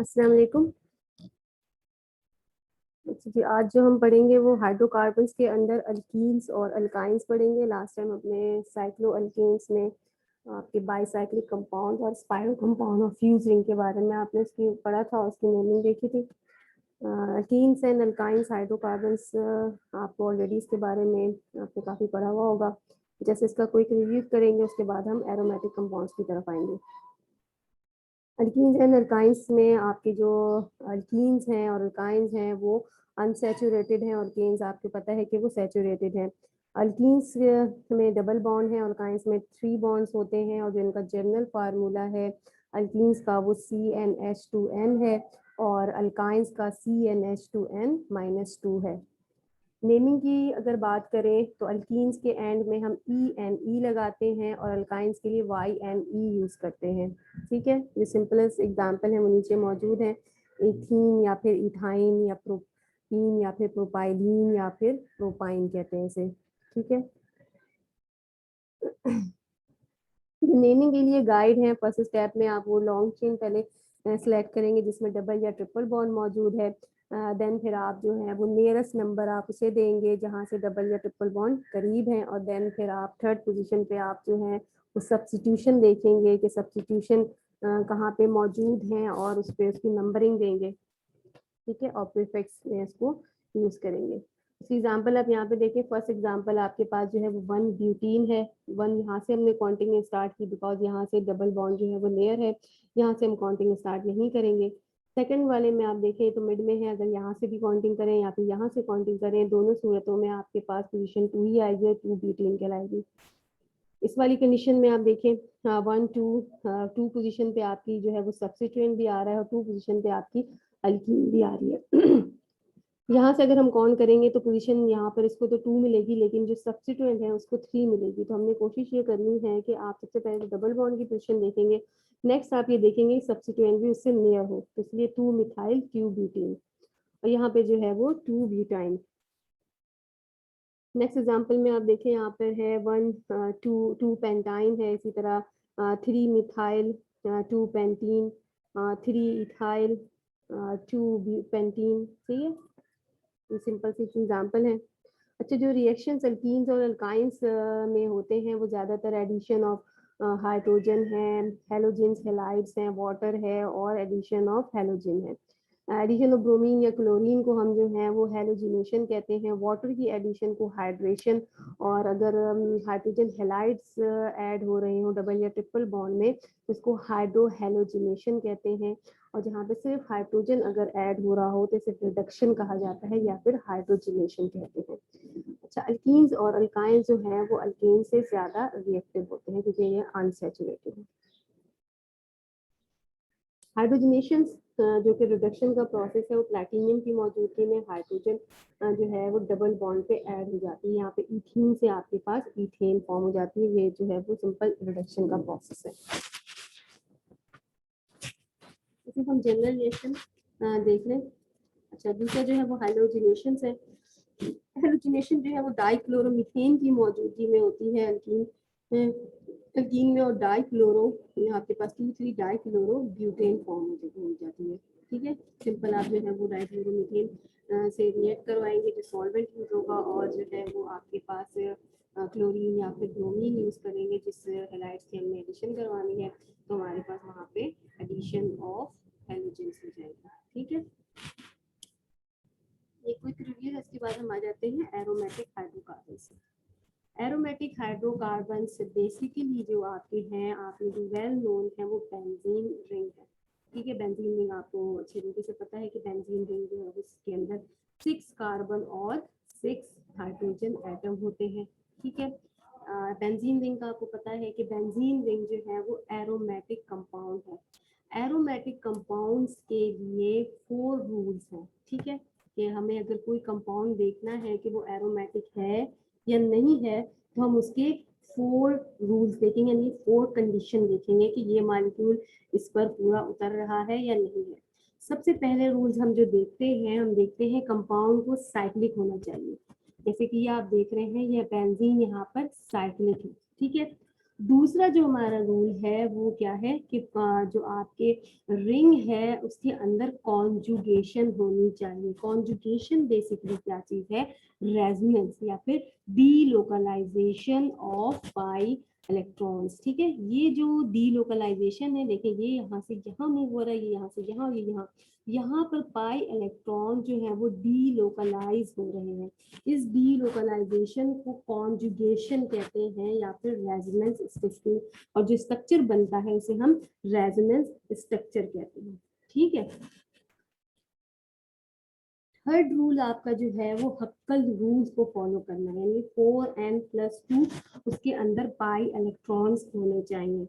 अस्सलाम वालेकुम। अच्छा जी, आज जो हम पढ़ेंगे वो हाइड्रोकार्बन्स के अंदर अल्कीन्स और अल्काइंस पढ़ेंगे। लास्ट टाइम अपने साइक्लो अल्केन्स में आपके बाईसाइक्लिक कंपाउंड और स्पाइरो कंपाउंड और फ्यूज रिंग के बारे में आपने उसकी पढ़ा था, उसकी नेमिंग देखी थी। अल्कीन्स एंड अल्काइंस हाइड्रोकार्बन्स आपको ऑलरेडी इसके बारे में आपने काफ़ी पढ़ा हुआ होगा। जैसे इसका कोई रिव्यू करेंगे, उसके बाद हम एरोमेटिक कंपाउंड्स की तरफ आएंगे। अल्कीन्स एंड अल्काइंस में आपके जो अल्कीन्स हैं और अल्काइंस हैं वो अनसैचुरेटेड हैं और अल्कीन्स आपको पता है कि वो सैचुरेटेड हैं। अल्कीन्स में डबल बॉन्ड है, अल्काइंस में 3 बॉन्ड्स होते हैं और जो इनका जनरल फार्मूला है अल्कीन्स का वो CnH2n है और अल्काइंस का CnH2n-2 है। नेमिंग की अगर बात करें तो अल्कीन्स के एंड में हम E लगाते हैं और अल्काइंस के लिए YnE यूज करते हैं। ठीक है, ये सिंपलेस्ट एग्जांपल है, वो नीचे मौजूद है। एथीन या फिर इथाइन या प्रोपीन या फिर प्रोपाइलीन या फिर प्रोपाइन कहते हैं इसे। ठीक है, नेमिंग के लिए गाइड है। फर्स्ट स्टेप में आप वो लॉन्ग चेन पहले सेलेक्ट करेंगे जिसमें डबल या ट्रिपल बॉन्ड मौजूद है। देन फिर आप जो है वो नियरेस्ट नंबर आप उसे देंगे जहाँ से डबल या ट्रिपल बॉन्ड करीब हैं और देन फिर आप थर्ड पोजीशन पे आप जो है वो सब्स्टिट्यूशन देखेंगे कि सब्स्टिट्यूशन कहाँ पे मौजूद हैं और उस पर उसकी नंबरिंग देंगे। ठीक है, और प्रीफिक्स में इसको यूज करेंगे। इसकी एग्जाम्पल आप यहाँ पे देखिए। फर्स्ट एग्जाम्पल आपके पास जो है वो 1 ब्यूटीन है। 1 यहाँ से हमने काउंटिंग स्टार्ट की बिकॉज यहाँ से डबल बॉन्ड जो है वो लेयर है, यहाँ से हम काउंटिंग स्टार्ट नहीं करेंगे। सेकंड वाले में आप देखें तो मिड में है, अगर यहाँ से भी काउंटिंग करें या फिर यहाँ से काउंटिंग करें, दोनों सूरतों में आपके पास पोजीशन 2 ही आएगी और 2 ब्यूटीन कहलाएगी। इस वाली कंडीशन में आप देखें 2 पोजीशन पे आपकी जो है वो सब्स्टिट्यूएंट भी आ रहा है और 2 पोजीशन पे आपकी अल्कीन भी आ रही है। यहाँ से अगर हम काउंट करेंगे तो पोजीशन यहाँ पर इसको तो 2 मिलेगी, लेकिन जो सब्स्टिट्यूएंट है उसको 3 मिलेगी। तो हमने कोशिश ये करनी है कि आप सबसे पहले डबल बॉन्ड की पोजीशन देखेंगे, नेक्स्ट आप ये देखेंगे सब्स्टिट्यूएंट भी उससे नियर हो, तो इसलिए 2 मिथाइल 2 ब्यूटीन और यहाँ पे जो है वो 2 ब्यूटाइन। नेक्स्ट एग्जांपल में आप देखें यहाँ पर है 2 पेंटाइन है, इसी तरह 3 मिथाइल 2 पेंटीन 3 इथाइल 2 पेंटीन। सही है, ये सिंपल सी एग्जांपल है। अच्छा, जो रिएक्शंस अल्कीन्स और अल्काइंस में होते हैं वो ज़्यादातर एडिशन ऑफ हाइड्रोजन है, हेलोजेंस हैलाइड्स हैं, वाटर है और एडिशन ऑफ हेलोजन है। एडिशन ऑफ ब्रोमीन या क्लोरीन को हम जो है वो हेलोजिनेशन कहते हैं, वाटर की एडिशन को हाइड्रेशन, और अगर हाइड्रोजन हेलाइड्स ऐड हो रहे हो डबल या ट्रिपल बॉन्ड में तो इसको हाइड्रो हेलोजिनेशन कहते हैं। और जहाँ पे सिर्फ हाइड्रोजन अगर ऐड हो रहा हो तो इसे रिडक्शन कहा जाता है या फिर हाइड्रोजिनेशन कहते हैं। अच्छा, अल्कीन्स और अल्काइंस जो है वो अल्केन से ज्यादा रिएक्टिव होते हैं क्योंकि ये अनसैचुरेटेड है। हाइड्रोजनेशन जो कि रिडक्शन का प्रोसेस है वो प्लैटिनम की मौजूदगी में हाइड्रोजन जो है वो डबल बॉन्ड पे ऐड हो जाती है। यहाँ पे इथीन से आपके पास इथेन फॉर्म हो जाती है। ये जो है वो सिंपल रिडक्शन का प्रोसेस है। इसे हम जनरल रिएक्शन देख लें। अच्छा, दूसरा जो है वो हाइड्रोजनेशन है। हेलोजिनेशन जो है वो डाइक्लोरोमीथेन की मौजूदगी में होती है अल्कीन में, और डाइक्लोरो आपके पास 2,3 डाइक्लोरो ब्यूटेन फॉर्म हो जाती है। ठीक है, सिंपल आप जो है वो डाइक्लोरोमीथेन से रिएक्ट करवाएंगे जो सॉल्वेंट यूज होगा, और जो है वो आपके पास क्लोरीन या फिर ब्रोमीन यूज करेंगे जिस हेलाइड्स की हमने एडिशन करवानी है, तो हमारे पास वहाँ पे एडिशन ऑफ हेलोजेंस हो जाएगा। ठीक है, एक क्विक रिव्यू है, इसके बाद हम आ जाते हैं aromatic hydrocarbons. Aromatic hydrocarbons basically जो आपके हैं, आपने जो वेल नोन है वो बेंजीन रिंग है। ठीक है, बेंजीन रिंग आपको अच्छे तरीके से पता है कि बेंजीन रिंग जो है उसके अंदर 6 कार्बन और 6 हाइड्रोजन एटम होते हैं। ठीक है, बेंजीन रिंग का आपको पता है कि बेंजीन रिंग जो है वो एरोमेटिक कंपाउंड है। एरोमेटिक कंपाउंड्स के लिए 4 रूल्स हैं। ठीक है, कि हमें अगर कोई कंपाउंड देखना है कि वो एरोमेटिक है या नहीं है तो हम उसके 4 रूल्स देखेंगे, यानी 4 कंडीशन देखेंगे कि ये मॉलिक्यूल इस पर पूरा उतर रहा है या नहीं है। सबसे पहले रूल्स हम जो देखते हैं, हम देखते हैं कंपाउंड को साइक्लिक होना चाहिए। जैसे कि ये आप देख रहे हैं, यह बेंजीन यहाँ पर साइक्लिक है। ठीक है, दूसरा जो हमारा रूल है वो क्या है कि जो आपके रिंग है उसके अंदर कॉन्जुगेशन होनी चाहिए। कॉन्जुगेशन बेसिकली क्या चीज है, रेजोनेंस या फिर डीलोकलाइजेशन ऑफ पाई इलेक्ट्रॉन्स। ठीक है, ये जो डीलोकलाइजेशन है, देखिए ये यहाँ से यहाँ मूव हो रहा है, ये यहाँ से यहाँ, ये यहाँ, यहाँ पर पाई इलेक्ट्रॉन जो है वो डीलोकलाइज हो रहे हैं। इस डीलोकलाइजेशन को कॉन्जुगेशन कहते हैं या फिर रेजोनेंस स्टिफनिंग, और जो स्ट्रक्चर बनता है उसे हम रेजोनेंस स्ट्रक्चर कहते हैं। ठीक है, थर्ड रूल आपका जो है वो हक्कल रूल्स को फॉलो करना है, यानी 4n+2 उसके अंदर पाई इलेक्ट्रॉन्स होने चाहिए।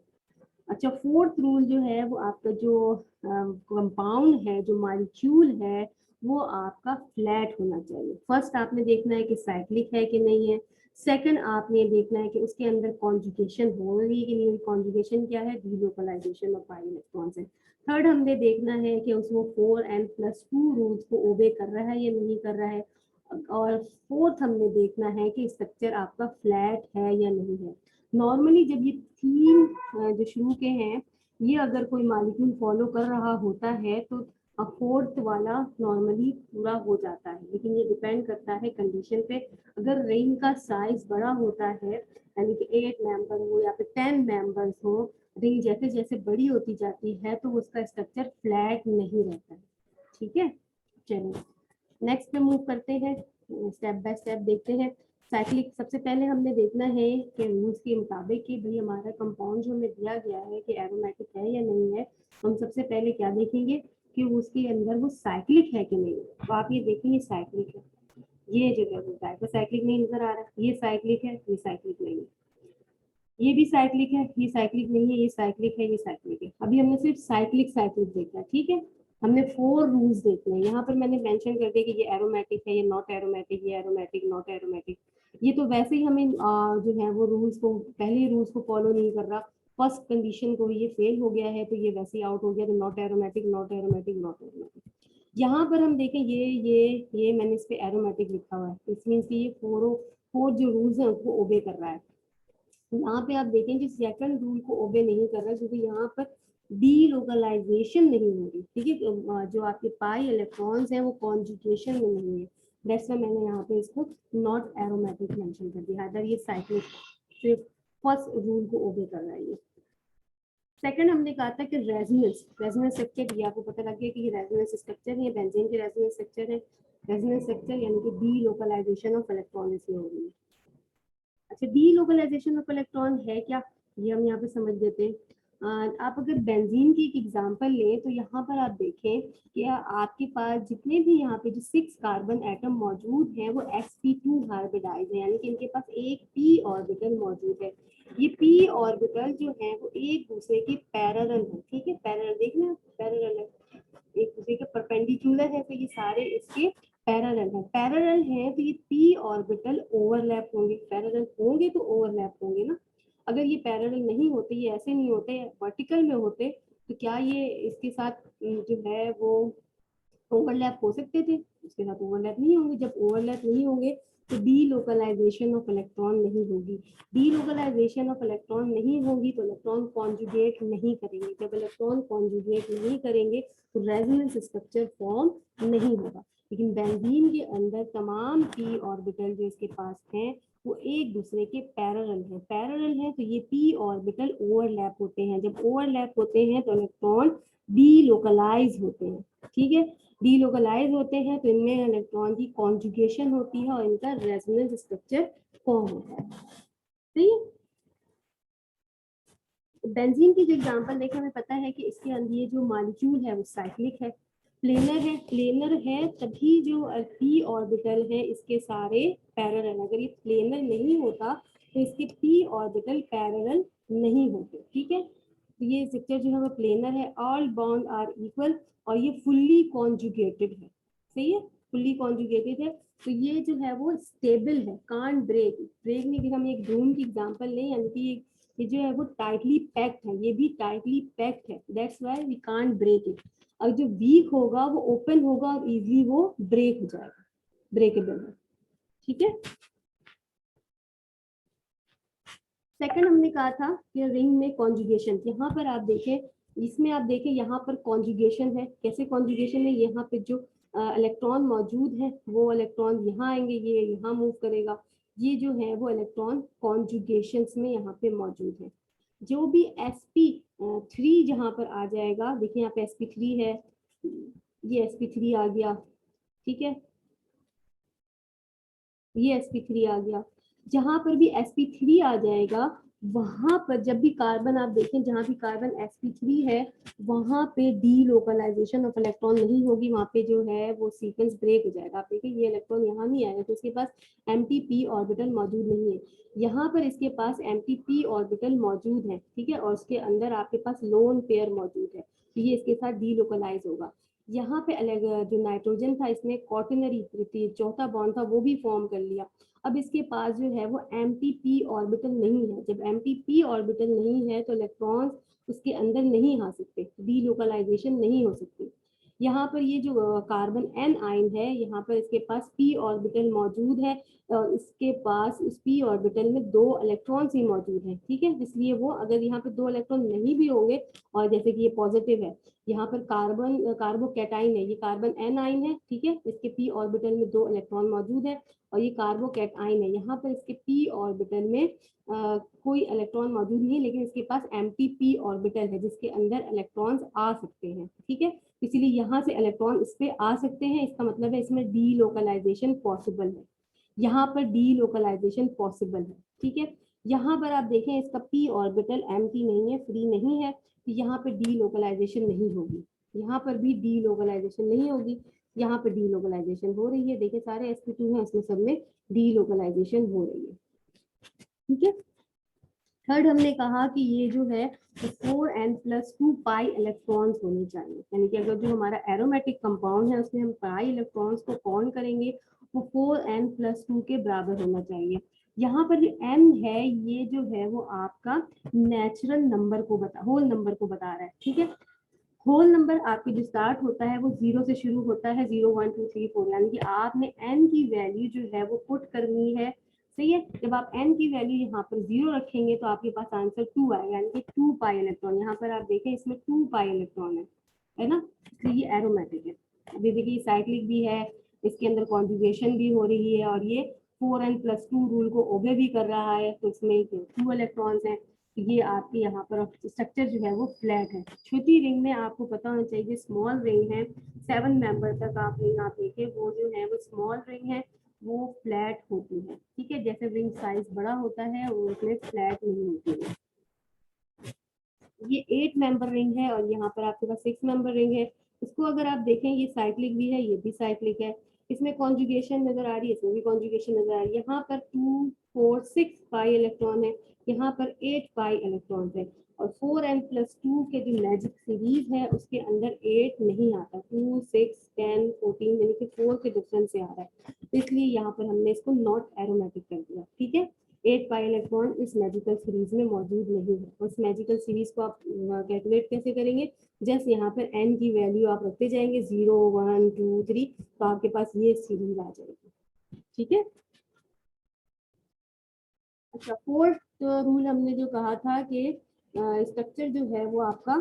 अच्छा, फोर्थ रूल जो है वो आपका जो कंपाउंड है, जो मॉलिक्यूल है, वो आपका फ्लैट होना चाहिए। फर्स्ट आपने देखना है कि साइक्लिक है कि नहीं है। सेकंड आपने देखना है कि उसके अंदर कॉन्जुगेशन हो रही है कि नहीं। कॉन्जुगेशन क्या है, डीलोकलाइजेशन ऑफ पाई इलेक्ट्रॉन्स है। थर्ड हमने देखना है कि उसमें 4n+2 रूल्स को ओबे कर रहा है या नहीं कर रहा है। और फोर्थ हमने देखना है कि स्ट्रक्चर आपका फ्लैट है या नहीं है। नॉर्मली जब ये तीन जो शुरू के हैं, ये अगर कोई मॉलिक्यूल फॉलो कर रहा होता है तो फोर्थ वाला नॉर्मली पूरा हो जाता है, लेकिन ये डिपेंड करता है कंडीशन पे। अगर रिंग का साइज बड़ा होता है, यानी कि 8 मेंबर हो या फिर 10 मेंबर्स हो, रिंग जैसे जैसे बड़ी होती जाती है तो उसका स्ट्रक्चर फ्लैट नहीं रहता है। ठीक है, चलिए नेक्स्ट पे मूव करते हैं, स्टेप बाय स्टेप देखते हैं। साइक्लिक सबसे पहले हमने देखना है कि रूल्स के मुताबिक कि भाई हमारा कंपाउंड जो हमें दिया गया है कि एरोमेटिक है या नहीं है। हम सबसे पहले क्या देखेंगे कि उसके अंदर वो साइक्लिक है कि नहीं। तो आप ये देखेंगे साइक्लिक है, ये जो है वो साइक्लिक नहीं नजर आ रहा, ये साइक्लिक है, ये साइक्लिक नहीं है, ये भी साइक्लिक है, ये साइक्लिक नहीं है, ये साइक्लिक है, ये साइक्लिक है। अभी हमने सिर्फ साइक्लिक साइक्लिक देखा, ठीक है। हमने 4 रूल्स देखने हैं। यहाँ पर मैंने मेंशन कर दिया कि ये एरोमेटिक है, ये नॉट एरोमेटिक, ये एरोमेटिक, नॉट एरोमेटिक। ये तो वैसे ही हमें जो है वो रूल्स को, पहले रूल्स को फॉलो नहीं कर रहा, फर्स्ट कंडीशन को ये फेल हो गया है तो ये वैसे ही आउट हो गया। तो not aromatic, not aromatic, not aromatic. यहाँ पर हम देखें ये मैंने इस पे एरोमेटिक लिखा हुआ है, इस मीन्स की ये 4 जो रूल्स हैं उसको ओबे कर रहा है। यहाँ पे आप देखें कि सेकंड रूल को ओबे नहीं कर रहा, क्योंकि यहाँ पर डीलोकलाइजेशन नहीं हो रही। ठीक है, जो आपके पाई इलेक्ट्रॉन्स हैं वो कॉन्जुगेशन में नहीं है। दैट्स व्हाई मैंने यहाँ पे इसको नॉट एरोमेटिक मेंशन कर दिया। अदर ये साइक्लिक, सिर्फ फर्स्ट रूल को ओबे कर रहा है ये। सेकंड हमने कहा था कि रेजोनेंस स्ट्रक्चर, ये आपको पता लग गया कि ये रेजोनेंस स्ट्रक्चर है, बेंजीन के रेजोनेंस स्ट्रक्चर है। रेजोनेंस स्ट्रक्चर यानी कि डीलोकलाइजेशन ऑफ इलेक्ट्रॉन इसमें हो रही है। अच्छा, डीलोकलाइजेशन ऑफ इलेक्ट्रॉन है क्या, ये हम यहाँ पे समझ देते हैं। आप अगर बेंजीन की एक एग्जांपल लें तो यहाँ पर आप देखें कि आपके पास जितने भी यहाँ पे जो 6 कार्बन एटम मौजूद हैं वो sp2 हाइब्रिडाइज है, यानी कि इनके पास एक p ऑर्बिटल मौजूद है। ये p ऑर्बिटल जो है वो एक दूसरे के पैरेलल है। ठीक है, पैरेलल देखना, पैरेलल है, एक दूसरे के परपेंडिकुलर है, तो ये सारे इसके पैरेलल है। पैरेलल है तो ये p ऑर्बिटल ओवरलैप होंगे, पैरेलल होंगे तो ओवरलैप होंगे ना। अगर ये पैरेलल नहीं होते, ये ऐसे नहीं होते, वर्टिकल में होते, तो क्या ये इसके साथ जो है वो ओवरलैप हो सकते थे? उसके साथ ओवरलैप नहीं होंगे। जब ओवरलैप नहीं होंगे तो डीलोकलाइजेशन ऑफ इलेक्ट्रॉन नहीं होगी। डीलोकलाइजेशन ऑफ इलेक्ट्रॉन नहीं होगी तो इलेक्ट्रॉन कॉन्जुगेट नहीं करेंगे। जब इलेक्ट्रॉन कॉन्जुगेट नहीं करेंगे तो रेजोनेंस स्ट्रक्चर फॉर्म नहीं होगा। लेकिन बेंजीन के अंदर तमाम p ऑर्बिटल जो इसके पास हैं वो एक दूसरे के पैरेलल है तो ये p ऑर्बिटल ओवरलैप होते हैं। जब ओवरलैप होते हैं तो इलेक्ट्रॉन डीलोकलाइज होते हैं। ठीक है, डीलोकलाइज होते हैं तो इनमें इलेक्ट्रॉन की कॉन्जुगेशन होती है और इनका रेजोनेंस स्ट्रक्चर फॉर्म होता है। सही है, बेंजीन की जो एग्जांपल देखें, हमें पता है कि इसके अंदर ये जो मॉलिक्यूल है वो साइक्लिक है, प्लेनर है तभी जो p ऑर्बिटल है इसके सारे पैरेलल। अगर ये प्लेनर नहीं होता तो इसके p ऑर्बिटल पैरेलल नहीं होते। ठीक है, तो ये स्ट्रक्चर जो है वो प्लेनर है, ऑल बॉन्ड आर इक्वल, और ये फुल्ली कॉन्जुगेटेड है। सही है, फुल्ली कॉन्जुगेटेड है तो ये जो है वो स्टेबल है, कांट ब्रेक। ब्रेक नहीं, हम एक ड्रोन की एग्जांपल लें, यानी कि ये जो है वो टाइटली पैक्ड है, ये भी टाइटली पैक्ड है, that's why we can't break it. और जो वीक होगा वो ओपन होगा और इजीली वो ब्रेक हो जाएगा, ब्रेकेबल है। ठीक है, सेकंड हमने कहा था कि रिंग में कॉन्जुगेशन, यहाँ पर आप देखें, इसमें आप देखें यहाँ पर कॉन्जुगेशन है। कैसे कॉन्जुगेशन है, यहाँ पे जो इलेक्ट्रॉन मौजूद है वो इलेक्ट्रॉन यहाँ आएंगे, ये यहाँ मूव करेगा, ये जो है वो इलेक्ट्रॉन कॉन्जुगेशन में यहाँ पे मौजूद है। जो भी sp3 जहाँ पर आ जाएगा, देखिए यहाँ पे sp3 है, ये sp3 आ गया, ठीक है, ये sp3 आ गया। जहां पर भी sp3 आ जाएगा, वहां पर जब भी कार्बन आप देखें, जहां भी कार्बन sp3 है, वहां पे डीलोकलाइजेशन ऑफ इलेक्ट्रॉन नहीं होगी, वहां पे जो है वो सीक्वेंस ब्रेक हो जाएगा। आप देखिए ये इलेक्ट्रॉन यहाँ नहीं आएगा तो इसके पास एम्प्टी ऑर्बिटल मौजूद नहीं है। यहाँ पर इसके पास एम्प्टी ऑर्बिटल मौजूद है, ठीक है, और उसके अंदर आपके पास लोन पेयर मौजूद है, तो ये इसके साथ डीलोकलाइज होगा। यहाँ पे अलग जो नाइट्रोजन था, इसने क्वार्टनरी चौथा बॉन्ड था वो भी फॉर्म कर लिया। अब इसके पास जो है वो एम्प्टी ऑर्बिटल नहीं है। जब एम्प्टी ऑर्बिटल नहीं है तो इलेक्ट्रॉन्स उसके अंदर नहीं आ सकते, डीलोकलाइजेशन नहीं हो सकती। यहाँ पर ये जो कार्बन एन आइन है, यहाँ पर इसके पास p ऑर्बिटल मौजूद है, और इसके पास इस p ऑर्बिटल में 2 इलेक्ट्रॉन्स ही मौजूद है, ठीक है, इसलिए वो अगर यहाँ पे 2 इलेक्ट्रॉन नहीं भी होंगे, और जैसे कि ये पॉजिटिव है, यहाँ पर कार्बोकैटाइन है, ये कार्बन एन आइन है, ठीक है, इसके p ऑर्बिटल में 2 इलेक्ट्रॉन मौजूद है, और ये कार्बोकैटाइन है, यहाँ पर इसके p ऑर्बिटल में कोई इलेक्ट्रॉन मौजूद नहीं है, लेकिन इसके पास एम्प्टी p ऑर्बिटल है जिसके अंदर इलेक्ट्रॉन्स आ सकते हैं, ठीक है, इसीलिए यहाँ से इलेक्ट्रॉन इस पे आ सकते हैं। इसका मतलब है इसमें डीलोकलाइजेशन पॉसिबल है, यहाँ पर डीलोकलाइजेशन पॉसिबल है, ठीक है। यहाँ पर आप देखें इसका p ऑर्बिटल एम्प्टी नहीं है, फ्री नहीं है, तो यहाँ पे डीलोकलाइजेशन नहीं होगी, यहाँ पर भी डीलोकलाइजेशन नहीं होगी, यहाँ पर डीलोकलाइजेशन हो रही है। देखिए सारे sp2 हैं, इसमें सब में डीलोकलाइजेशन हो रही है, ठीक है। थर्ड हमने कहा कि ये जो है 4n+2 पाई इलेक्ट्रॉन्स होने चाहिए, यानी कि अगर जो हमारा एरोमेटिक कंपाउंड है उसमें हम पाई इलेक्ट्रॉन्स को काउंट करेंगे, वो 4n+2 के बराबर होना चाहिए। यहाँ पर जो n है, ये जो है वो आपका नेचुरल नंबर को होल नंबर को बता रहा है, ठीक है। होल नंबर आपके जो स्टार्ट होता है वो 0 से शुरू होता है, 0 1 2 3 4, यानी कि आपने n की वैल्यू जो है वो पुट करनी है, सही है। जब आप n की वैल्यू यहाँ पर 0 रखेंगे तो आपके पास आंसर 2 आएगा, यानी कि 2 पाई इलेक्ट्रॉन। यहाँ पर आप देखें इसमें 2 पाई इलेक्ट्रॉन है ना, तो ये एरोमेटिक है। अभी देखिए साइक्लिक भी है, इसके अंदर कॉन्जुगेशन भी हो रही है, और ये 4n+2 रूल को ओबे भी कर रहा है, तो इसमें 2 इलेक्ट्रॉन्स हैं। ये आपके यहाँ पर स्ट्रक्चर जो है वो फ्लैट है। छोटी रिंग में आपको पता होना चाहिए, स्मॉल रिंग है 7 मेंबर तक आप रिंग आप देखें, वो जो है वो स्मॉल रिंग है, वो फ्लैट होती है, ठीक है। जैसे रिंग साइज बड़ा होता है वो उसमें फ्लैट नहीं होती है। ये 8 मेंबर रिंग है, और यहाँ पर आपके पास 6 मेंबर रिंग है। इसको अगर आप देखें, ये साइक्लिक भी है, ये भी साइक्लिक है, इसमें कॉन्जुगेशन नजर आ रही है, इसमें भी कॉन्जुगेशन नजर आ रही है। यहाँ पर 2 4 6 पाई इलेक्ट्रॉन है, यहाँ पर 8 पाई इलेक्ट्रॉन है, और 4n+2 के जो मैजिक सीरीज है उसके अंदर 8 नहीं आता, 2 6 10 14 यानी कि 4 के डिफरेंस से आ रहा है, तो इसलिए यहाँ पर हमने इसको नॉट एरोमेटिक कर दिया, ठीक है। 8 पाई इलेक्ट्रॉन इस मैजिकल सीरीज में मौजूद नहीं है। उस मैजिकल सीरीज को आप कैलकुलेट कैसे करेंगे, जस्ट यहाँ पर n की वैल्यू आप रखते जाएंगे 0 1 2 3, तो आपके पास ये सीरीज आ जाएगी, ठीक है। अच्छा, फोर्थ रूल हमने जो कहा था कि स्ट्रक्चर जो है वो आपका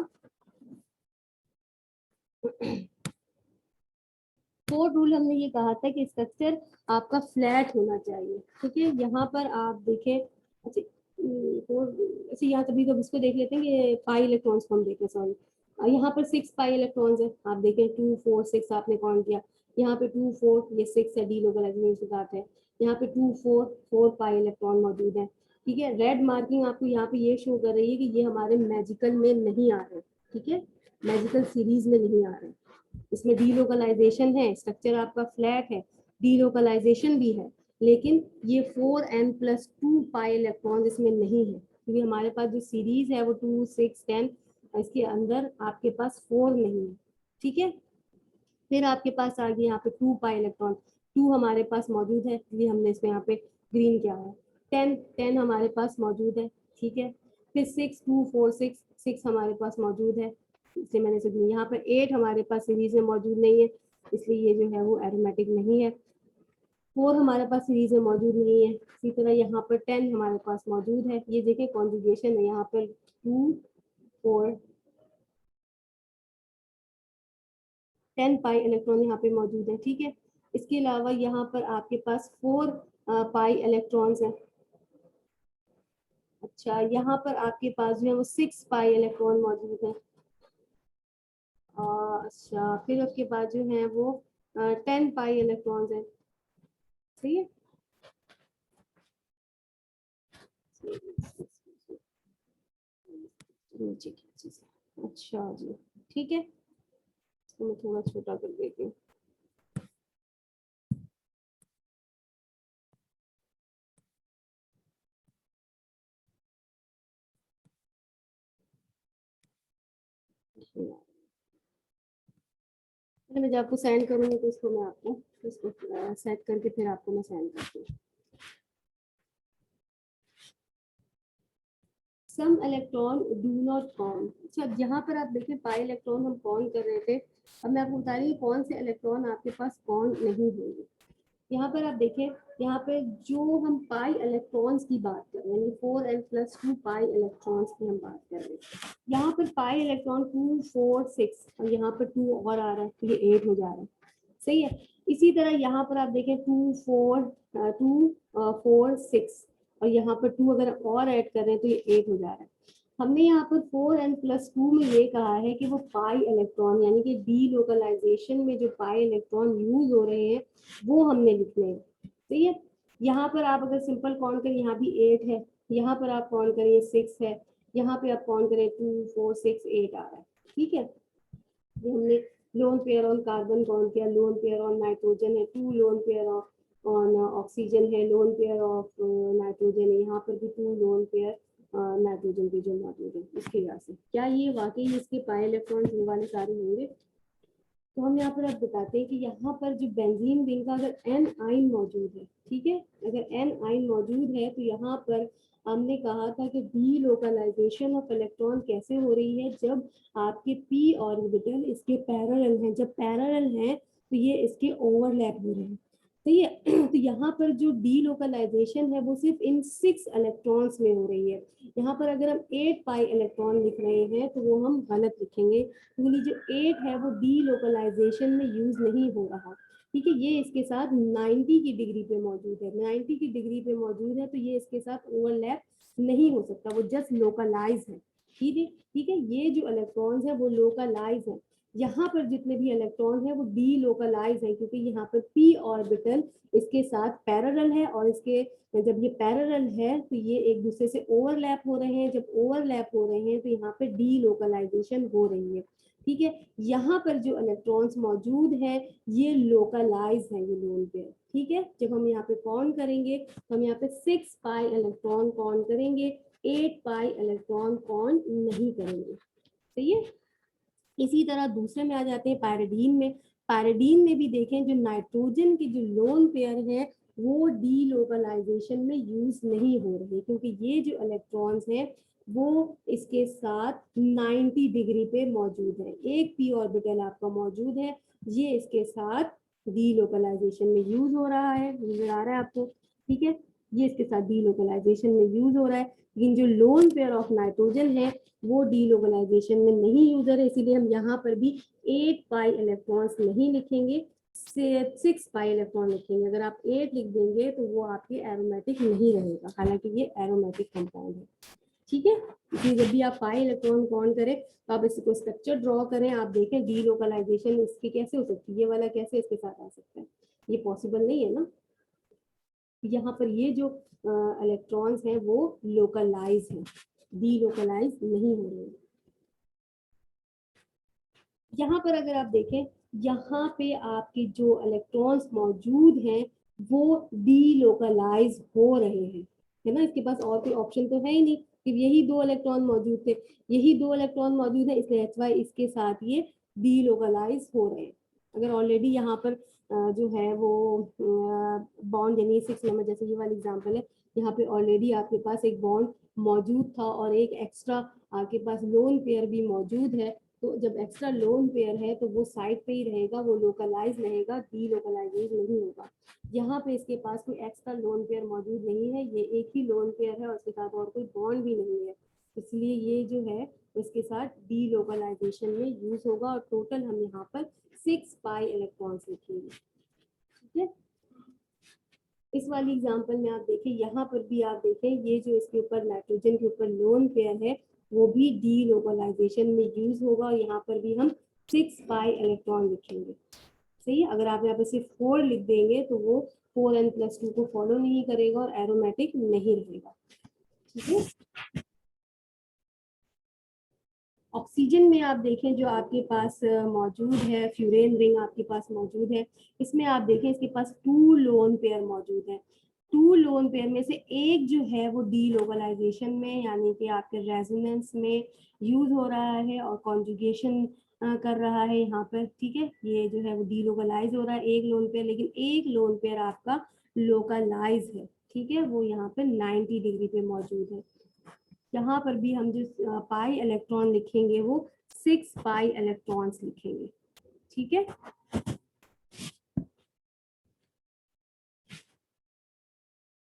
फोर्थ रूल हमने ये कहा था कि स्ट्रक्चर आपका फ्लैट होना चाहिए, ठीक है। यहाँ पर आप देखें, अच्छा अच्छा यहाँ तभी तो इसको देख लेते हैं कि पाई इलेक्ट्रॉन्स को हम देखें, सॉरी, यहाँ पर 6 पाई इलेक्ट्रॉन्स है, आप देखें 2 4 6 आपने काउंट किया, यहाँ पे 2 4 ये 6 है, डीलोकलाइजेशन की बात है, यहाँ पे 2 4 4 पाई इलेक्ट्रॉन मौजूद है, ठीक है। रेड मार्किंग आपको यहाँ पे ये शो कर रही है कि ये हमारे मैजिकल में नहीं आ रहे, ठीक है, मैजिकल सीरीज में नहीं आ रहे, इसमें डीलोकलाइजेशन है, स्ट्रक्चर आपका फ्लैट है, डीलोकलाइजेशन भी है, लेकिन ये 4n+2 पाई इलेक्ट्रॉन इसमें नहीं है, क्योंकि हमारे पास जो सीरीज है वो 2 6 10, इसके अंदर आपके पास 4 नहीं है, ठीक है। फिर आपके पास आ गया यहाँ पे 2 पाई इलेक्ट्रॉन, 2 हमारे पास मौजूद है, इसलिए हमने इसमें यहाँ पे ग्रीन किया है। 10 10 हमारे पास मौजूद है, ठीक है। फिर 6 2 4 6 6 हमारे पास मौजूद है, इसलिए मैंने इसे यहाँ पर 8 हमारे पास सीरीज में मौजूद नहीं है, इसलिए ये जो है वो एरोमेटिक नहीं है। 4 हमारे पास सीरीज में मौजूद नहीं है। इसी तरह यहाँ पर 10 हमारे पास मौजूद है। ये देखें कॉन्जुगेशन है, यहाँ पर 2 4 10 पाई इलेक्ट्रॉन यहाँ पे मौजूद है। ठीक है, इसके अलावा यहाँ पर आपके पास 4 पाई इलेक्ट्रॉन्स हैं। अच्छा, यहाँ पर आपके पास जो है वो 6 पाई इलेक्ट्रॉन मौजूद है। अच्छा, फिर उसके बाद जो है वो 10 पाई इलेक्ट्रॉन्स हैं। सही है, अच्छा जी, ठीक है, इसको मैं थोड़ा छोटा कर देती हूँ। मैं जब आपको सेंड करूंगी तो इसको मैं आपको इसको सेट करके फिर आपको मैं सेंड करती हूँ। सम इलेक्ट्रॉन डू नॉट काउंट। अच्छा, यहाँ पर आप देखें पाई इलेक्ट्रॉन हम काउंट कर रहे थे। अब मैं आपको बता रही हूँ कौन से इलेक्ट्रॉन आपके पास काउंट नहीं होंगे। यहाँ पर आप देखें, यहाँ पे जो हम पाई इलेक्ट्रॉन्स की बात कर रहे हैं, 4n+2 पाई इलेक्ट्रॉन्स की हम बात कर रहे हैं। यहाँ पर पाई इलेक्ट्रॉन 2 4 6 और यहाँ पर 2 और आ रहा है तो ये 8 हो जा रहा है। सही है, इसी तरह यहाँ पर आप देखें 2 4 6 और यहाँ पर 2 अगर और ऐड कर रहे हैं तो ये 8 हो जा रहा है। हमने यहाँ पर 4n+2 में ये कहा है कि वो पाई इलेक्ट्रॉन यानी कि डी लोकलाइजेशन में जो पाई इलेक्ट्रॉन यूज हो रहे हैं वो हमने लिखने हैं। सही है, यहाँ पर आप अगर सिंपल काउंट करें, यहाँ भी 8 है, यहाँ पर आप काउंट करें 6 है, यहाँ पे आप काउंट करें 2 4 6 8 आ रहा है। ठीक है, ये हमने lone pair on carbon count किया, लोन पेयर ऑन नाइट्रोजन है, 2 लोन पेयर ऑन ऑक्सीजन है, लोन पेयर ऑफ नाइट्रोजन है, यहाँ पर भी 2 लोन पेयर नाइट्रोजन के जो मौजूद है। इसके वजह से क्या ये वाकई इसके पाई इलेक्ट्रॉन वाले सारे होंगे? तो हम यहाँ पर अब बताते हैं कि यहाँ पर जो बेंजीन रिंग का अगर एन आइन मौजूद है, ठीक है, अगर एन आइन मौजूद है तो यहाँ पर हमने कहा था कि डी लोकलाइजेशन ऑफ इलेक्ट्रॉन कैसे हो रही है, जब आपके पी ऑर्बिटल इसके पैरेलल हैं। जब पैरेलल हैं तो ये इसके ओवरलैप हो रहे हैं। सही है, तो यहाँ पर जो डी लोकलाइजेशन है वो सिर्फ इन 6 इलेक्ट्रॉन्स में हो रही है। यहाँ पर अगर हम 8 पाई इलेक्ट्रॉन लिख रहे हैं तो वो हम गलत लिखेंगे, क्योंकि जो 8 है वो डी लोकलाइजेशन में यूज नहीं हो रहा। ठीक है, ये इसके साथ 90 की डिग्री पे मौजूद है, 90 की डिग्री पे मौजूद है, तो ये इसके साथ ओवरलैप नहीं हो सकता, वो जस्ट लोकलाइज है। ठीक है, ठीक है, ये जो इलेक्ट्रॉन्स है वो लोकलाइज है। यहाँ पर जितने भी इलेक्ट्रॉन है वो डी लोकलाइज है, क्योंकि यहाँ पर पी ऑर्बिटल इसके साथ पैरेलल है और इसके जब ये पैरेलल है तो ये एक दूसरे से ओवरलैप हो रहे हैं। जब ओवरलैप हो रहे हैं तो यहाँ पे डी लोकलाइजेशन हो रही है। ठीक है, यहाँ पर जो इलेक्ट्रॉन्स मौजूद हैं ये लोकलाइज है, ये लोन पेयर। ठीक है, जब हम यहाँ पे काउंट करेंगे तो हम यहाँ पे 6 पाई इलेक्ट्रॉन काउंट करेंगे, 8 पाई इलेक्ट्रॉन काउंट नहीं करेंगे। सही है, इसी तरह दूसरे में आ जाते हैं पैराडीन में। पैराडीन में भी देखें जो नाइट्रोजन के जो लोन पेयर है वो डी लोकलाइजेशन में यूज नहीं हो रहे, क्योंकि ये जो इलेक्ट्रॉन्स हैं वो इसके साथ 90 डिग्री पे मौजूद है। एक पी ऑर्बिटल आपका मौजूद है, ये इसके साथ डी लोकलाइजेशन में यूज हो रहा है, नजर आ रहा है आपको? ठीक है, ये इसके साथ डी लोकलाइजेशन में यूज हो रहा है, लेकिन जो लोन पेयर ऑफ नाइट्रोजन है वो डी लोकलाइजेशन में नहीं यूजर है, इसीलिए हम यहाँ पर भी 8 पाई इलेक्ट्रॉन्स नहीं लिखेंगे, 6 पाई इलेक्ट्रॉन लिखेंगे। अगर आप 8 लिख देंगे तो वो आपके एरोमेटिक नहीं रहेगा, हालांकि ये एरोमेटिक कंपाउंड है। ठीक है, इसलिए जब भी आप पाई इलेक्ट्रॉन काउंट करें तो आप इसको स्ट्रक्चर ड्रॉ करें, आप देखें डी लोकलाइजेशन इसकी कैसे हो सकती है, ये वाला कैसे इसके साथ आ सकता है, ये पॉसिबल नहीं है ना। यहाँ पर ये जो इलेक्ट्रॉन्स हैं वो लोकलाइज हैं, डी लोकलाइज नहीं हो रहे। यहाँ पर अगर आप देखें, यहाँ पे आपके जो इलेक्ट्रॉन्स मौजूद हैं वो डी लोकलाइज हो रहे हैं, है ना। इसके पास और कोई ऑप्शन तो है ही नहीं, कि यही 2 इलेक्ट्रॉन मौजूद थे, यही 2 इलेक्ट्रॉन मौजूद है, इसलिए एच वाई इसके साथ ये डी लोकलाइज हो रहे हैं। अगर ऑलरेडी यहाँ पर जो है वो बॉन्ड यानी 6 नंबर, जैसे ये वाली एग्जाम्पल है, यहाँ पे ऑलरेडी आपके पास एक बॉन्ड मौजूद था और एक एक्स्ट्रा आपके पास लोन पेयर भी मौजूद है, तो जब एक्स्ट्रा लोन पेयर है तो वो साइड पे ही रहेगा, वो लोकलाइज रहेगा, डी लोकलाइज नहीं होगा। यहाँ पे इसके पास कोई एक्स्ट्रा लोन पेयर मौजूद नहीं है, ये एक ही लोन पेयर है और उसके साथ और कोई बॉन्ड भी नहीं है, इसलिए ये जो है इसके साथ डी लोकलाइजेशन में यूज होगा और टोटल हम यहाँ पर 6 पाई इलेक्ट्रॉन्स लिखेंगे। ठीक है, इस वाली एग्जांपल में आप देखें, यहाँ पर भी आप देखें ये जो इसके ऊपर नाइट्रोजन के ऊपर लोन पेयर है वो भी डी लोकलाइजेशन में यूज होगा और यहाँ पर भी हम 6 पाई इलेक्ट्रॉन लिखेंगे। सही है, अगर आप यहाँ पे सिर्फ 4 लिख देंगे तो वो 4n+2 को फॉलो नहीं करेगा और एरोमेटिक नहीं रहेगा। ठीक है, ऑक्सीजन में आप देखें जो आपके पास मौजूद है, फ्यूरेन रिंग आपके पास मौजूद है, इसमें आप देखें इसके पास 2 लोन पेयर मौजूद है। 2 लोन पेयर में से एक जो है वो डी लोकलाइजेशन में यानी कि आपके रेजोनेंस में यूज हो रहा है और कॉन्जुगेशन कर रहा है यहाँ पर। ठीक है, ये जो है वो डी लोकलाइज हो रहा है एक लोन पेयर, लेकिन एक लोन पेयर आपका लोकलाइज है। ठीक है, वो यहाँ पे 90 डिग्री पे मौजूद है। यहाँ पर भी हम जो पाई इलेक्ट्रॉन लिखेंगे वो 6 पाई इलेक्ट्रॉन्स लिखेंगे। ठीक है,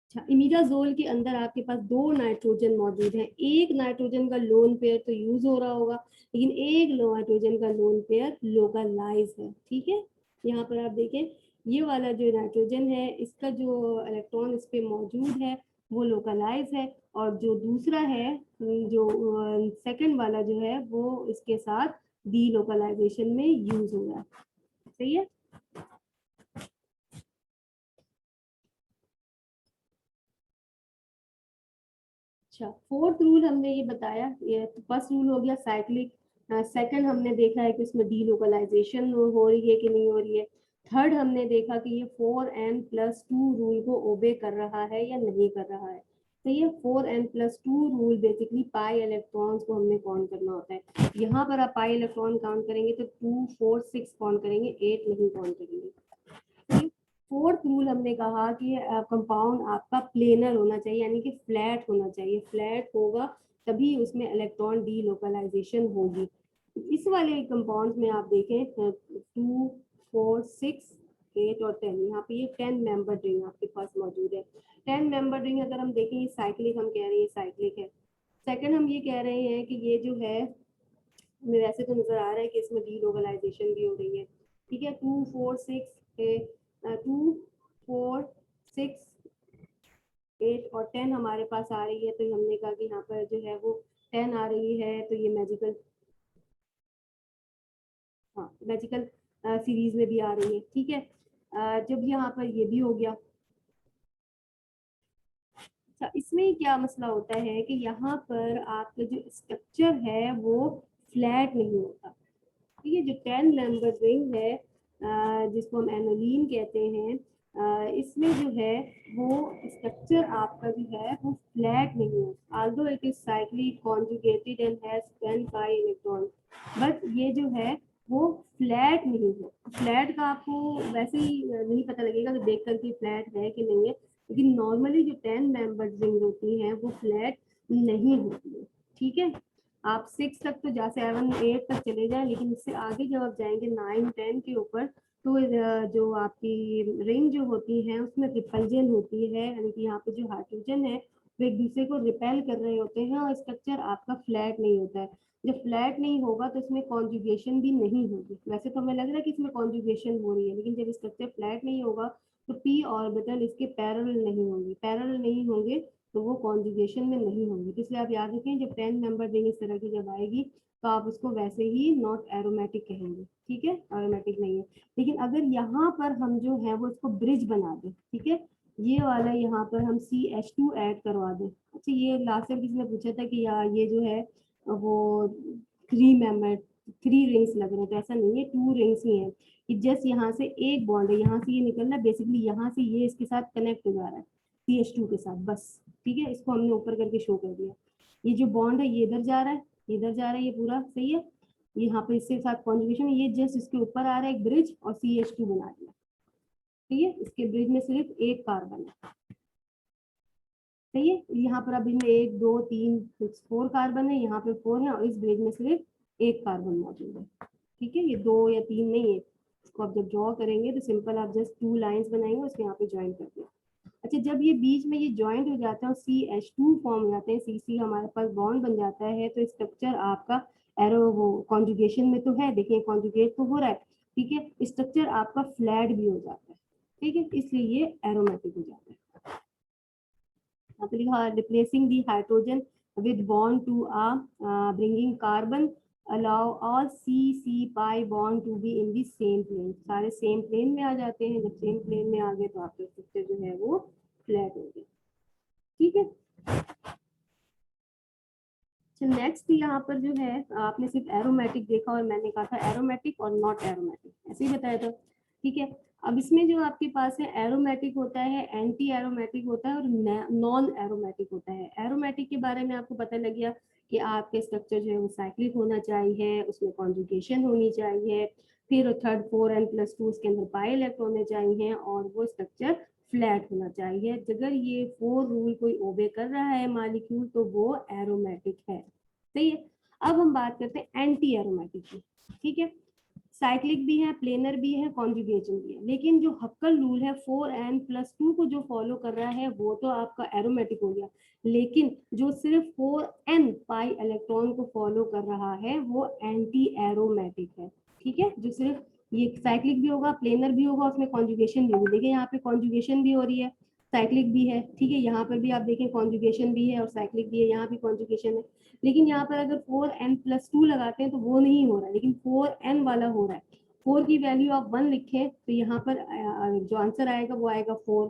अच्छा, इमिडाजोल के अंदर आपके पास 2 नाइट्रोजन मौजूद हैं, एक नाइट्रोजन का लोन पेयर तो यूज हो रहा होगा लेकिन एक नाइट्रोजन का लोन पेयर लोकलाइज है। ठीक है, यहाँ पर आप देखें ये वाला जो नाइट्रोजन है इसका जो इलेक्ट्रॉन इस पे मौजूद है वो लोकलाइज है और जो दूसरा है जो सेकंड वाला जो है वो इसके साथ डी लोकलाइजेशन में यूज हो रहा है। सही है, अच्छा, फोर्थ रूल हमने ये बताया, ये फर्स्ट रूल हो गया साइक्लिक। सेकंड हमने देखा है कि इसमें डी लोकलाइजेशन हो रही है कि नहीं हो रही है। थर्ड हमने देखा कि ये 4n+2 रूल को ओबे कर रहा है या नहीं कर रहा है। तो ये 4n+2 rule basically pi electrons को हमने काउंट करना होता है। यहाँ पर आप पाई इलेक्ट्रॉन काउंट करेंगे तो 2 4 6 काउंट करेंगे, 8 नहीं काउंट करेंगे। फोर्थ रूल हमने कहा कि कंपाउंड आपका प्लेनर होना चाहिए यानी कि फ्लैट होना चाहिए, फ्लैट होगा तभी उसमें इलेक्ट्रॉन डी लोकलाइजेशन होगी। इस वाले कंपाउंड में आप देखें 2 4 6 8 और 10, यहाँ पे ये 10 मेंबर रिंग आपके पास मौजूद है। 10 मेंबर रिंग अगर हम देखें साइक्लिक, हम कह रहे हैं साइक्लिक है। सेकंड हम ये कह रहे हैं कि ये जो है हमें वैसे तो नजर आ रहा है कि इसमें डी लोकलाइजेशन भी हो रही है। ठीक है, 2 4 6 2 4 6 8 और 10 हमारे पास आ रही है, तो हमने कहा कि यहाँ पर जो है वो 10 आ रही है तो ये मैजिकल, हाँ मैजिकल सीरीज में भी आ रही है। ठीक है, जब यहाँ पर ये भी हो गया, अच्छा इसमें क्या मसला होता है कि यहाँ पर आपका जो स्ट्रक्चर है वो फ्लैट नहीं होता। ये जो 10 मेंबर रिंग है जिसको हम एनोलीन कहते हैं, इसमें जो है वो स्ट्रक्चर आपका जो है वो फ्लैट नहीं है, Aldous it is cyclic conjugated and has 10 pi electron, but ये जो है वो फ्लैट नहीं है। फ्लैट का आपको वैसे ही नहीं पता लगेगा कि देख करके फ्लैट है कि नहीं है, लेकिन नॉर्मली जो 10 मेंबर रिंग होती हैं वो फ्लैट नहीं होती है। ठीक है, आप 6 तक तो जा 7 8 तक चले जाएं, लेकिन इससे आगे जब आप जाएंगे 9 10 के ऊपर तो जो आपकी रिंग जो होती है उसमें रिपल्जन होती है, यानी कि यहाँ पे जो हाइड्रोजन है वो एक दूसरे को रिपेल कर रहे होते हैं और स्ट्रक्चर आपका फ्लैट नहीं होता है। जब फ्लैट नहीं होगा तो इसमें कॉन्जुगेशन भी नहीं होगी। वैसे तो हमें लग रहा है कि इसमें कॉन्जुगेशन हो रही है, लेकिन जब स्ट्रक्चर फ्लैट नहीं होगा तो पी ऑर्बिटल इसके पैरेलल नहीं होंगे, पैरेलल नहीं होंगे तो वो कॉन्जुगेशन में नहीं होंगी। तो इसलिए आप याद रखें जब 10 मेंबर रिंग इस तरह की जब आएगी तो आप उसको वैसे ही नॉट एरोमेटिक कहेंगे। ठीक है, एरोमेटिक नहीं है। लेकिन अगर यहाँ पर हम जो है वो इसको ब्रिज बना दें, ठीक है, ये वाला यहाँ पर हम CH2 ऐड करवा दें। अच्छा, ये लास्ट टाइम किसी ने पूछा था कि यार ये जो है वो 3 मेंबर 3 रिंग्स लग रहे हैं, तो ऐसा नहीं है, 2 रिंग्स ही है। कि जस्ट यहाँ से एक बॉन्ड है, यहाँ से ये निकलना है, बेसिकली यहाँ से ये इसके साथ कनेक्ट हो जा रहा है CH2 के साथ, बस। ठीक है, इसको हमने ऊपर करके शो कर दिया। ये जो बॉन्ड है ये इधर जा रहा है, इधर जा रहा है, ये पूरा सही है। यहाँ पे इसके साथ कॉन्जुगेशन, ये जस्ट इसके ऊपर आ रहा है एक ब्रिज और CH2 बना दिया। ठीक है, इसके ब्रिज में सिर्फ एक कार्बन है। सही है, यहाँ पर अभी में 1 2 3 4 कार्बन है, यहाँ पे 4 है और इस ब्रिज में सिर्फ एक कार्बन मौजूद है। ठीक है, ये 2 या 3 नहीं है, इसको आप जब ड्रॉ करेंगे तो सिंपल आप जस्ट 2 लाइंस बनाएंगे, उसके यहाँ पे ज्वाइन कर दें। अच्छा, जब ये बीच में ये ज्वाइंट हो जाता है और CH2 फॉर्म हो जाते हैं, CC हमारे पास बॉन्ड बन जाता है, तो स्ट्रक्चर आपका एरो वो कॉन्जुगेशन में तो है, देखिए कॉन्जुगेट तो हो रहा है, ठीक है, स्ट्रक्चर आपका फ्लैट भी हो जाता है, ठीक है, इसलिए ये एरोमेटिक हो जाता है। यहाँ पे लिखा replacing the hydrogen with bond to bringing carbon allow all C pi bond to be in the same plane, सारे सेम प्लेन में आ जाते हैं, जब सेम प्लेन में आ गए तो आपका स्ट्रक्चर जो है वो फ्लैट हो गया, ठीक है। नेक्स्ट यहाँ पर जो है आपने सिर्फ एरोमेटिक देखा और मैंने कहा था एरोमेटिक और नॉट एरोमेटिक, ऐसे ही बताया था, ठीक है। अब इसमें जो आपके पास है एरोमेटिक होता है, एंटी एरोमेटिक होता है और नॉन एरोमेटिक होता है। एरोमेटिक के बारे में आपको पता लग गया कि आपके स्ट्रक्चर जो है वो साइक्लिक होना चाहिए, उसमें कॉन्जुगेशन होनी चाहिए, फिर थर्ड 4n+2 उसके अंदर पाई इलेक्ट्रॉन होने चाहिए और वो स्ट्रक्चर फ्लैट होना चाहिए। अगर ये 4 रूल कोई ओबे कर रहा है मॉलिक्यूल तो वो एरोमेटिक है, सही है। अब हम बात करते हैं एंटी एरोमेटिक की, ठीक है। साइक्लिक भी है, प्लेनर भी है, कॉन्जुगेशन भी है, लेकिन जो हक्कल रूल है 4n+2 को जो फॉलो कर रहा है वो तो आपका एरोमेटिक हो गया, लेकिन जो सिर्फ 4n पाई इलेक्ट्रॉन को फॉलो कर रहा है वो एंटी एरोमेटिक है, ठीक है। जो सिर्फ ये साइक्लिक भी होगा, प्लेनर भी होगा, उसमें कॉन्जुगेशन भी होगी, देखिए यहाँ पे कॉन्जुगेशन भी हो रही है, साइक्लिक भी है, ठीक है, यहाँ पर भी आप देखें कॉन्जुगेशन भी है और साइक्लिक भी है, यहाँ भी कॉन्जुगेशन है, लेकिन यहाँ पर अगर 4n+2 लगाते हैं तो वो नहीं हो रहा है, लेकिन 4n वाला हो रहा है। 4 की वैल्यू आप 1 लिखें तो यहाँ पर जो आंसर आएगा वो आएगा 4,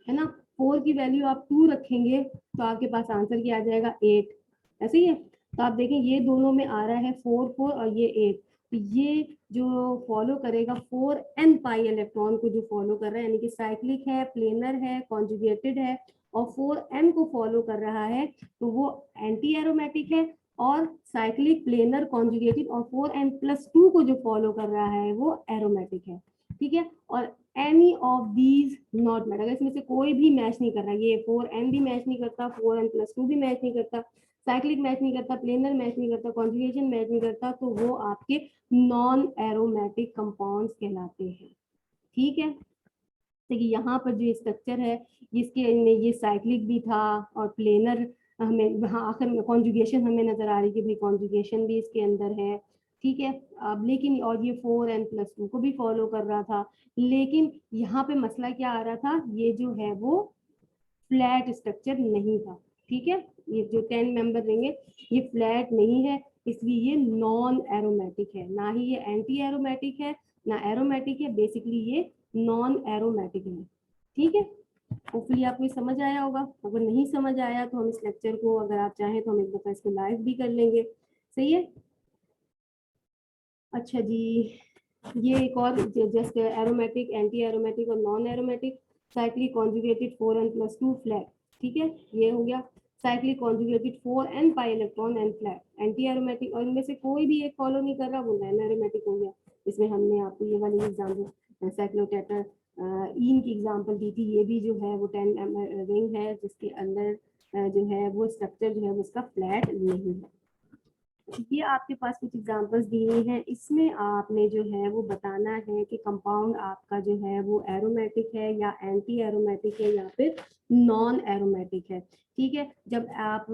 है ना। 4 की वैल्यू आप 2 रखेंगे तो आपके पास आंसर क्या आ जाएगा 8, ऐसे ही है। तो आप देखें ये दोनों में आ रहा है 4 4 और ये 8, तो ये जो फॉलो करेगा 4n पाई इलेक्ट्रॉन को जो फॉलो कर रहा है, यानी कि साइक्लिक है, प्लेनर है, कॉन्जुगेटेड है और 4n को फॉलो कर रहा है, तो वो एंटी एरोमेटिक है। और साइक्लिक, प्लेनर, कॉन्जुगेटेड और 4n+2 को जो फॉलो कर रहा है वो एरोमेटिक है, ठीक है। और any of these not match, अगर इसमें से कोई भी मैच नहीं कर रहा, ये 4n भी मैच नहीं करता, 4n+2 भी मैच नहीं करता, साइक्लिक मैच नहीं करता, प्लेनर मैच नहीं करता, कॉन्जुगेशन मैच नहीं करता, तो वो आपके नॉन एरोमेटिक कंपाउंड्स कहलाते हैं, ठीक है। देखिए यहाँ पर जो स्ट्रक्चर है जिसके ये साइक्लिक भी था और प्लेनर, हमें वहाँ आखिर में कॉन्जुगेशन हमें नजर आ रही कि भाई कॉन्जुगेशन भी इसके अंदर है, ठीक है। अब लेकिन और ये 4n+2 को भी फॉलो कर रहा था, लेकिन यहाँ पे मसला क्या आ रहा था, ये जो है वो फ्लैट स्ट्रक्चर नहीं था, ठीक है। ये जो 10 मेंबर रहेंगे ये फ्लैट नहीं है, इसलिए ये नॉन एरोमेटिक है, ना ही ये एंटी एरोमेटिक है ना एरोमेटिक है, बेसिकली ये नॉन एरोमेटिक है, ठीक है। होपफुली आपको ये समझ आया होगा, अगर नहीं समझ आया तो हम इस लेक्चर को, अगर आप चाहें तो हम एक दफा इसको लाइव भी कर लेंगे, सही है। अच्छा जी, ये एक और जस्ट एरोमेटिक, एंटी एरोमेटिक और non aromatic, cyclic conjugated 4n+2 flat, ठीक है, ये हो गया। Cyclic conjugated 4n pi electron and flat, anti aromatic, और इनमें से कोई भी एक फॉलो नहीं कर रहा वो नॉन एरोमेटिक हो गया। इसमें हमने आपको ये वाली एग्जाम्पल साइक्लोटेटर इन की एग्जाम्पल दी थी, ये भी जो है वो 10 रिंग है जिसके अंदर जो है वो स्ट्रक्चर जो है वो उसका फ्लैट नहीं है। ये आपके पास कुछ एग्जांपल्स दी हुई हैं, इसमें आपने जो है वो बताना है कि कंपाउंड आपका जो है वो एरोमेटिक है या एंटी एरोमेटिक है या फिर नॉन एरोमेटिक है, ठीक है। जब आप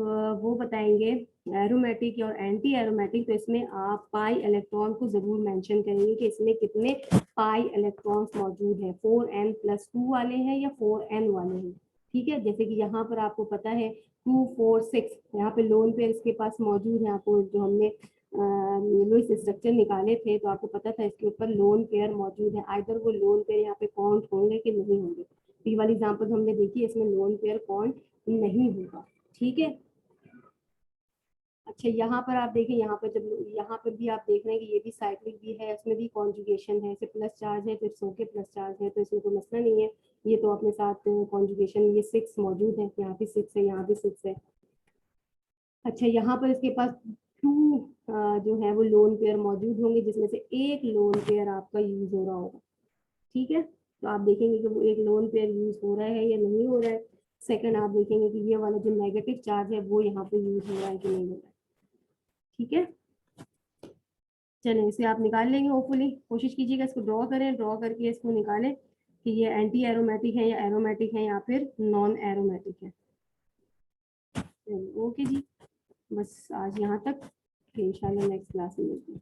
वो बताएंगे एरोमेटिक और एंटी एरोमेटिक, तो इसमें आप पाई इलेक्ट्रॉन को जरूर मेंशन करेंगे कि इसमें कितने पाई इलेक्ट्रॉन्स मौजूद हैं, 4n+2 वाले हैं या 4n वाले हैं, ठीक है। जैसे कि यहाँ पर आपको पता है 2 4 6 यहाँ पे लोन पेयर इसके पास मौजूद है, आपको जो हमने लुईस स्ट्रक्चर निकाले थे तो आपको पता था इसके ऊपर लोन पेयर मौजूद है, आइदर वो लोन पेयर यहाँ पे काउंट होंगे कि नहीं होंगे, तो ये वाली एग्जांपल हमने देखी, इसमें लोन पेयर काउंट नहीं होगा, ठीक है। अच्छा, यहाँ पर आप देखें, यहाँ पर जब यहाँ पर भी आप देख रहे हैं कि ये भी साइक्लिक भी है, इसमें भी कॉन्जुगेशन है, इसे प्लस चार्ज है, फिर 100 के प्लस चार्ज है, तो इसमें कोई मसला नहीं है, ये तो अपने साथ कॉन्जुगेशन, ये 6 मौजूद है, यहाँ भी 6 है, यहाँ भी 6 है। अच्छा, यहाँ पर इसके पास 2 जो है वो लोन पेयर मौजूद होंगे, जिसमें से एक लोन पेयर आपका यूज हो रहा होगा, ठीक है। तो आप देखेंगे कि वो एक लोन पेयर यूज हो रहा है या नहीं हो रहा है। सेकंड आप देखेंगे कि ये वाला जो नेगेटिव चार्ज है वो यहाँ पे यूज हो रहा है कि नहीं हो रहा है, ठीक है। चलें इसे आप निकाल लेंगे होपफुली, कोशिश कीजिएगा इसको ड्रॉ करें, ड्रॉ करके इसको निकालें कि ये एंटी एरोमेटिक है या एरोमेटिक है या फिर नॉन एरोमेटिक है। ओके जी, बस आज यहाँ तक, इंशाल्लाह नेक्स्ट क्लास में मिलते हैं।